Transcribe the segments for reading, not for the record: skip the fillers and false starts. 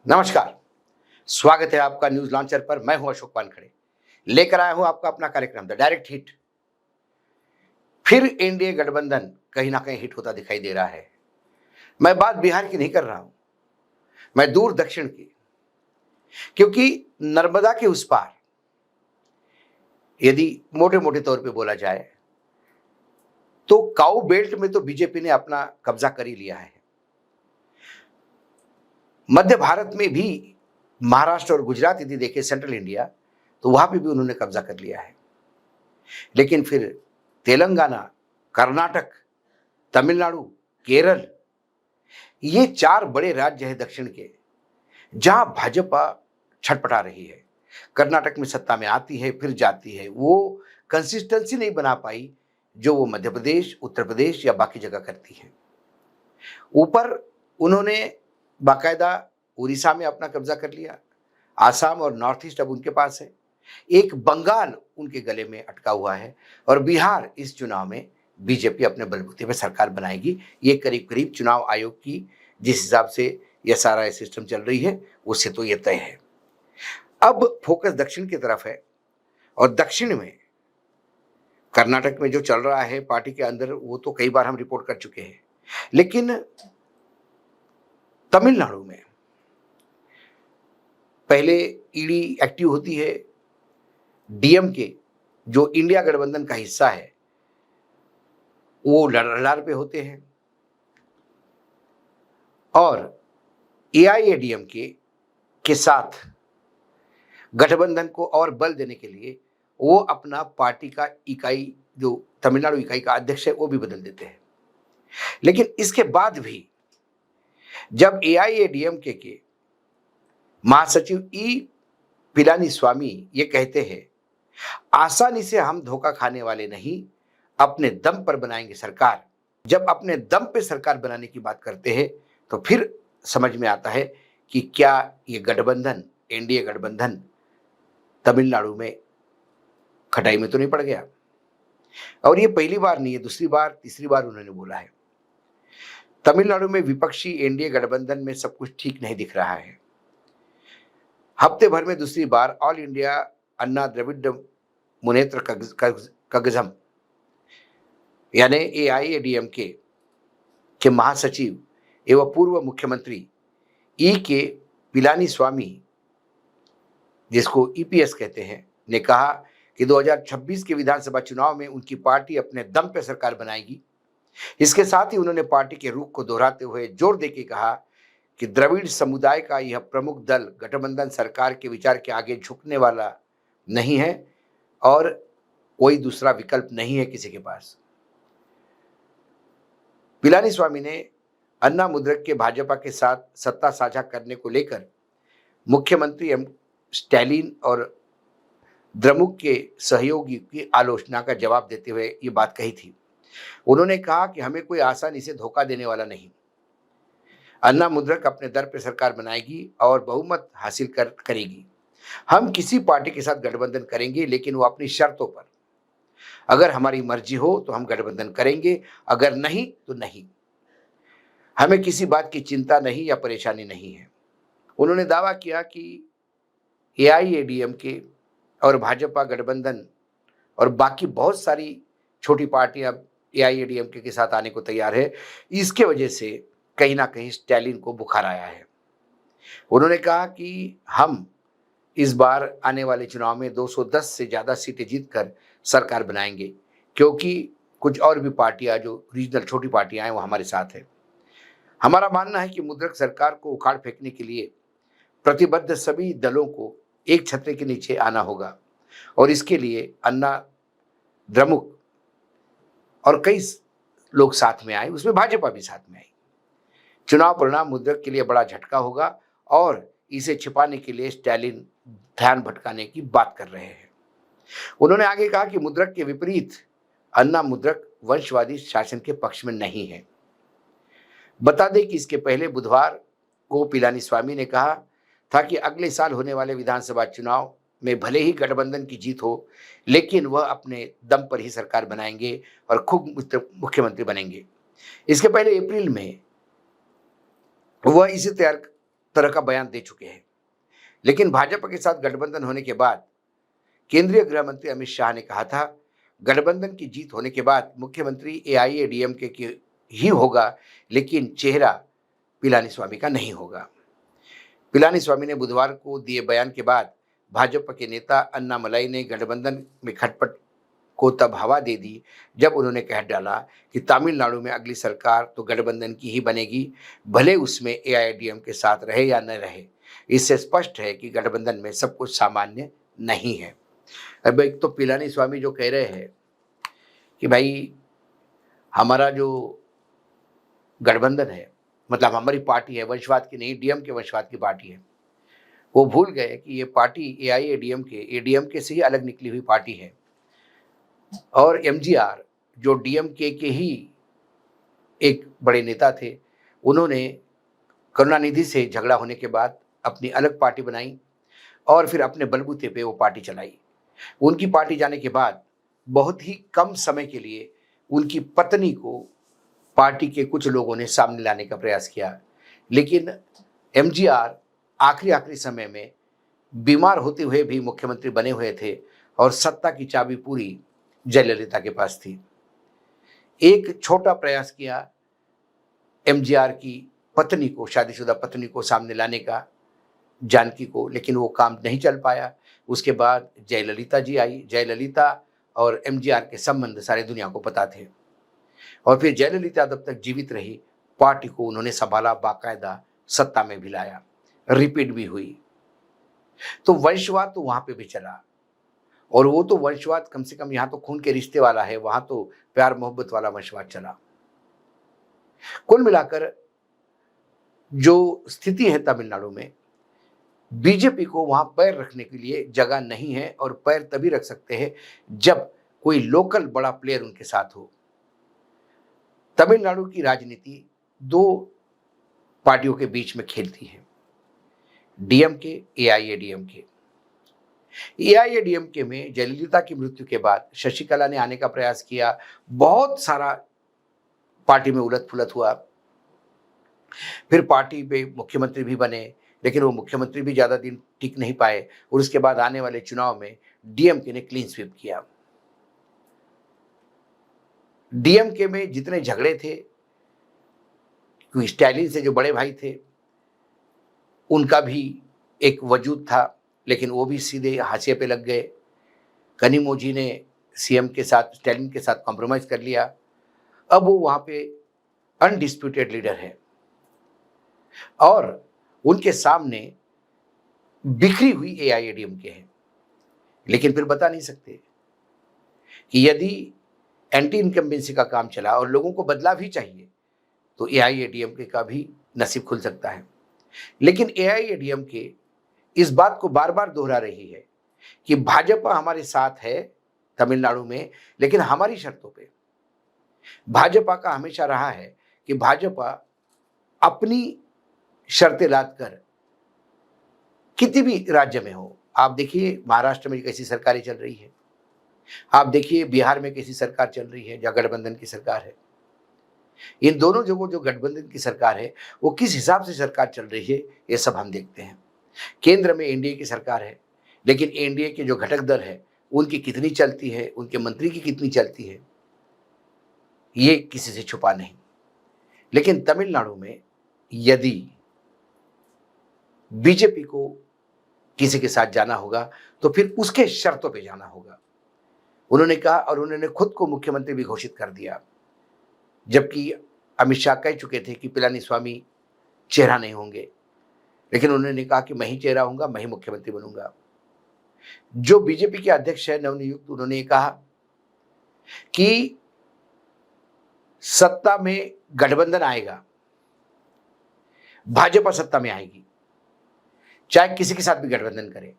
नमस्कार। स्वागत है आपका न्यूज लॉन्चर पर। मैं हूं अशोक वानखड़े, लेकर आया हूं आपका अपना कार्यक्रम द डायरेक्ट हिट। फिर एनडीए गठबंधन कहीं ना कहीं हिट होता दिखाई दे रहा है। मैं बात बिहार की नहीं कर रहा हूं, मैं दूर दक्षिण की, क्योंकि नर्मदा के उस पार यदि मोटे मोटे तौर पे बोला जाए तो काऊ बेल्ट में तो बीजेपी ने अपना कब्जा कर ही लिया है। मध्य भारत में भी महाराष्ट्र और गुजरात यदि देखें, सेंट्रल इंडिया, तो वहां पे भी उन्होंने कब्जा कर लिया है। लेकिन फिर तेलंगाना, कर्नाटक, तमिलनाडु, केरल, ये चार बड़े राज्य हैं दक्षिण के, जहां भाजपा छटपटा रही है। कर्नाटक में सत्ता में आती है फिर जाती है, वो कंसिस्टेंसी नहीं बना पाई जो वो मध्य प्रदेश, उत्तर प्रदेश या बाकी जगह करती है। ऊपर उन्होंने बाकायदा उड़ीसा में अपना कब्जा कर लिया, आसाम और नॉर्थ ईस्ट अब उनके पास है, एक बंगाल उनके गले में अटका हुआ है, और बिहार इस चुनाव में बीजेपी अपने बलबूते पे सरकार बनाएगी। ये करीब करीब चुनाव आयोग की जिस हिसाब से यह सारा सिस्टम चल रही है उससे तो ये तय है। अब फोकस दक्षिण की तरफ है, और दक्षिण में कर्नाटक में जो चल रहा है पार्टी के अंदर वो तो कई बार हम रिपोर्ट कर चुके हैं। लेकिन तमिलनाडु में पहले ईडी एक्टिव होती है, डीएमके जो इंडिया गठबंधन का हिस्सा है वो रडार पे होते हैं, और एआईएडीएमके के साथ गठबंधन को और बल देने के लिए वो अपना पार्टी का इकाई, जो तमिलनाडु इकाई का अध्यक्ष है, वो भी बदल देते हैं। लेकिन इसके बाद भी जब एआईएडीएमके के महासचिव ई पिलानी स्वामी ये कहते हैं, आसानी से हम धोखा खाने वाले नहीं, अपने दम पर बनाएंगे सरकार। जब अपने दम पे सरकार बनाने की बात करते हैं तो फिर समझ में आता है कि क्या ये गठबंधन, एनडीए गठबंधन तमिलनाडु में खटाई में तो नहीं पड़ गया। और ये पहली बार नहीं है, दूसरी बार, तीसरी बार उन्होंने बोला है। तमिलनाडु में विपक्षी एनडीए गठबंधन में सब कुछ ठीक नहीं दिख रहा है। हफ्ते भर में दूसरी बार ऑल इंडिया अन्ना द्रविड़ मुनेत्र कगजम यानी एआईएडीएमके के महासचिव एवं पूर्व मुख्यमंत्री ई के पिलानी स्वामी, जिसको ईपीएस कहते हैं, ने कहा कि 2026 के विधानसभा चुनाव में उनकी पार्टी अपने दम पर सरकार बनाएगी। इसके साथ ही उन्होंने पार्टी के रुख को दोहराते हुए जोर देकर कहा कि द्रविड़ समुदाय का यह प्रमुख दल गठबंधन सरकार के विचार के आगे झुकने वाला नहीं है और कोई दूसरा विकल्प नहीं है किसी के पास। पिलानी स्वामी ने अन्ना मुद्रक के भाजपा के साथ सत्ता साझा करने को लेकर मुख्यमंत्री एम स्टैलिन और द्रमुक के सहयोगी की आलोचना का जवाब देते हुए ये बात कही थी। उन्होंने कहा कि हमें कोई आसानी से धोखा देने वाला नहीं, अन्ना मुद्रक अपने दर पर सरकार बनाएगी और बहुमत हासिल करेगी। हम किसी पार्टी के साथ गठबंधन करेंगे, लेकिन वो अपनी शर्तों पर। अगर हमारी मर्जी हो तो हम गठबंधन करेंगे, अगर नहीं तो नहीं। हमें किसी बात की चिंता नहीं या परेशानी नहीं है। उन्होंने दावा किया कि एआईएडीएमके और भाजपा गठबंधन और बाकी बहुत सारी छोटी पार्टियां एआईएडीएमके के साथ आने को तैयार है। इसके वजह से कहीं ना कहीं स्टैलिन को बुखार आया है। उन्होंने कहा कि हम इस बार आने वाले चुनाव में 210 से ज़्यादा सीटें जीतकर सरकार बनाएंगे, क्योंकि कुछ और भी पार्टियां जो रीजनल छोटी पार्टियां हैं वो हमारे साथ हैं। हमारा मानना है कि मुद्रक सरकार को उखाड़ फेंकने के लिए प्रतिबद्ध सभी दलों को एक छतरे के नीचे आना होगा, और इसके लिए अन्ना, द्रमुक और कई लोग साथ में आए, उसमें भाजपा भी साथ में आई। चुनाव परिणाम मुद्रक के लिए बड़ा झटका होगा और इसे छिपाने के लिए स्टैलिन ध्यान भटकाने की बात कर रहे हैं। उन्होंने आगे कहा कि मुद्रक के विपरीत अन्ना मुद्रक वंशवादी शासन के पक्ष में नहीं है। बता दें कि इसके पहले बुधवार को पिलानी स्वामी ने कहा था कि अगले साल होने वाले विधानसभा चुनाव में भले ही गठबंधन की जीत हो, लेकिन वह अपने दम पर ही सरकार बनाएंगे और खुद मुख्यमंत्री बनेंगे। इसके पहले अप्रैल में वह इसे तैयार तरह का बयान दे चुके हैं। लेकिन भाजपा के साथ गठबंधन होने के बाद केंद्रीय गृह मंत्री अमित शाह ने कहा था, गठबंधन की जीत होने के बाद मुख्यमंत्री एआईएडीएमके के ही होगा, लेकिन चेहरा पलानीस्वामी का नहीं होगा। पलानीस्वामी ने बुधवार को दिए बयान के बाद भाजपा के नेता अन्नामलाई ने गठबंधन में खटपट को तब हवा दे दी जब उन्होंने कह डाला कि तमिलनाडु में अगली सरकार तो गठबंधन की ही बनेगी, भले उसमें एआईएडीएम के साथ रहे या न रहे। इससे स्पष्ट है कि गठबंधन में सब कुछ सामान्य नहीं है। अब एक तो पलानीस्वामी जो कह रहे हैं कि भाई हमारा जो गठबंधन है, मतलब हमारी पार्टी है, वंशवाद की नहीं, डीएम के वंशवाद की पार्टी है, वो भूल गए कि ये पार्टी एडीएमके से ही अलग निकली हुई पार्टी है। और एमजीआर जो डीएमके के ही एक बड़े नेता थे, उन्होंने करुणानिधि से झगड़ा होने के बाद अपनी अलग पार्टी बनाई और फिर अपने बलबूते पे वो पार्टी चलाई। उनकी पार्टी जाने के बाद बहुत ही कम समय के लिए उनकी पत्नी को पार्टी के कुछ लोगों ने सामने लाने का प्रयास किया, लेकिन एमजीआर आखिरी समय में बीमार होते हुए भी मुख्यमंत्री बने हुए थे और सत्ता की चाबी पूरी जयललिता के पास थी। एक छोटा प्रयास किया एमजीआर की पत्नी को, शादीशुदा पत्नी को सामने लाने का, जानकी को, लेकिन वो काम नहीं चल पाया। उसके बाद जयललिता जी आई। जयललिता और एमजीआर के संबंध सारी दुनिया को पता थे और फिर जयललिता जब तक जीवित रही पार्टी को उन्होंने संभाला, बाकायदा सत्ता में भी लाया, रिपीट भी हुई। तो वंशवाद तो वहां पे भी चला और वो तो वंशवाद कम से कम यहाँ तो खून के रिश्ते वाला है, वहां तो प्यार मोहब्बत वाला वंशवाद चला। कुल मिलाकर जो स्थिति है तमिलनाडु में, बीजेपी को वहां पैर रखने के लिए जगह नहीं है और पैर तभी रख सकते हैं जब कोई लोकल बड़ा प्लेयर उनके साथ हो। तमिलनाडु की राजनीति दो पार्टियों के बीच में खेलती है, डीएमके, एआईएडीएमके। एआईएडीएमके में जयललिता की मृत्यु के बाद शशिकला ने आने का प्रयास किया, बहुत सारा पार्टी में उलट-पुलट हुआ। फिर पार्टी पे मुख्यमंत्री भी बने, लेकिन वो मुख्यमंत्री भी ज्यादा दिन टिक नहीं पाए और उसके बाद आने वाले चुनाव में डीएमके ने क्लीन स्वीप किया। डीएमके में जितने झगड़े थे, क्योंकि स्टालिन से जो बड़े भाई थे उनका भी एक वजूद था, लेकिन वो भी सीधे हाशिए पे लग गए। कनिमोझी ने सीएम के साथ, स्टालिन के साथ कॉम्प्रोमाइज कर लिया। अब वो वहां पे अनडिस्प्यूटेड लीडर है और उनके सामने बिखरी हुई एआईएडीएमके है, लेकिन फिर बता नहीं सकते कि यदि एंटी इनकम्बेंसी का काम चला और लोगों को बदलाव ही चाहिए तो एआईएडीएमके का भी नसीब खुल सकता है। लेकिन एआईएडीएमके इस बात को बार बार दोहरा रही है कि भाजपा हमारे साथ है तमिलनाडु में, लेकिन हमारी शर्तों पे। भाजपा का हमेशा रहा है कि भाजपा अपनी शर्तें लादकर किसी भी राज्य में हो, आप देखिए महाराष्ट्र में कैसी सरकारें चल रही है, आप देखिए बिहार में कैसी सरकार चल रही है जहाँ गठबंधन की सरकार है। इन दोनों जगहों जो गठबंधन की सरकार है वो किस हिसाब से सरकार चल रही है, ये सब हम देखते हैं। केंद्र में एनडीए की सरकार है, लेकिन एनडीए के जो घटक दल है उनकी कितनी चलती है, उनके मंत्री की कितनी चलती है, ये किसी से छुपा नहीं। लेकिन तमिलनाडु में यदि बीजेपी को किसी के साथ जाना होगा तो फिर उसके शर्तों पे जाना होगा, उन्होंने कहा। और उन्होंने खुद को मुख्यमंत्री भी घोषित कर दिया, जबकि अमित शाह कह चुके थे कि पलानीस्वामी चेहरा नहीं होंगे, लेकिन उन्होंने कहा कि मैं ही चेहरा होऊंगा, मैं ही मुख्यमंत्री बनूंगा। जो बीजेपी के अध्यक्ष है नवनियुक्त, उन्होंने कहा कि सत्ता में गठबंधन आएगा, भाजपा सत्ता में आएगी, चाहे किसी के साथ भी गठबंधन करे।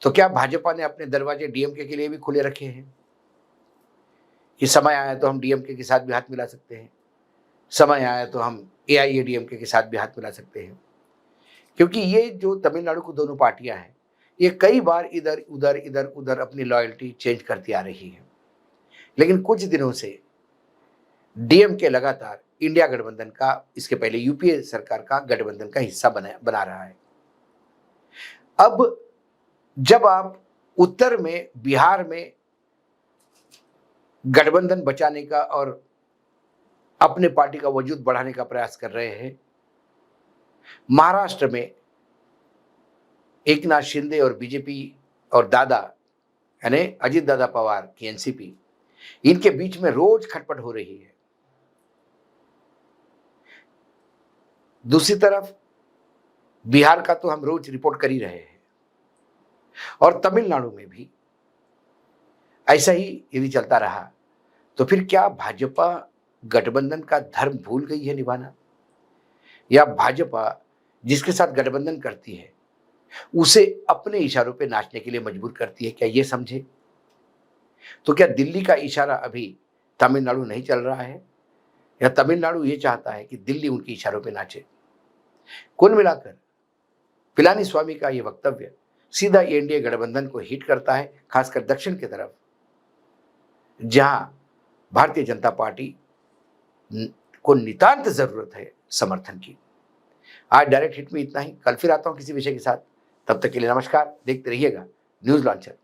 तो क्या भाजपा ने अपने दरवाजे डीएमके के लिए भी खुले रखे हैं कि समय आया तो हम डीएमके के साथ भी हाथ मिला सकते हैं, समय आया तो हम एआईएडीएमके के साथ भी हाथ मिला सकते हैं? क्योंकि ये जो तमिलनाडु की दोनों पार्टियां हैं, ये कई बार इधर उधर अपनी लॉयल्टी चेंज करती आ रही है, लेकिन कुछ दिनों से डीएमके लगातार इंडिया गठबंधन का, इसके पहले यूपीए सरकार का गठबंधन का हिस्सा बना रहा है। अब जब आप उत्तर में, बिहार में गठबंधन बचाने का और अपने पार्टी का वजूद बढ़ाने का प्रयास कर रहे हैं, महाराष्ट्र में एकनाथ शिंदे और बीजेपी और दादा यानी अजित दादा पवार की एनसीपी, इनके बीच में रोज खटपट हो रही है। दूसरी तरफ बिहार का तो हम रोज रिपोर्ट कर ही रहे हैं, और तमिलनाडु में भी ऐसा ही यदि चलता रहा तो फिर क्या भाजपा गठबंधन का धर्म भूल गई है निभाना, या भाजपा जिसके साथ गठबंधन करती है उसे अपने इशारों पे नाचने के लिए मजबूर करती है? क्या ये समझे? तो क्या दिल्ली का इशारा अभी तमिलनाडु नहीं चल रहा है, या तमिलनाडु ये चाहता है कि दिल्ली उनके इशारों पे नाचे? कुल मिलाकर पलानीस्वामी का ये वक्तव्य सीधा एनडीए गठबंधन को हिट करता है, खासकर दक्षिण की तरफ, जहां भारतीय जनता पार्टी को नितांत जरूरत है समर्थन की। आज डायरेक्ट हिट में इतना ही। कल फिर आता हूं किसी विषय के साथ। तब तक के लिए नमस्कार। देखते रहिएगा न्यूज लॉन्चर।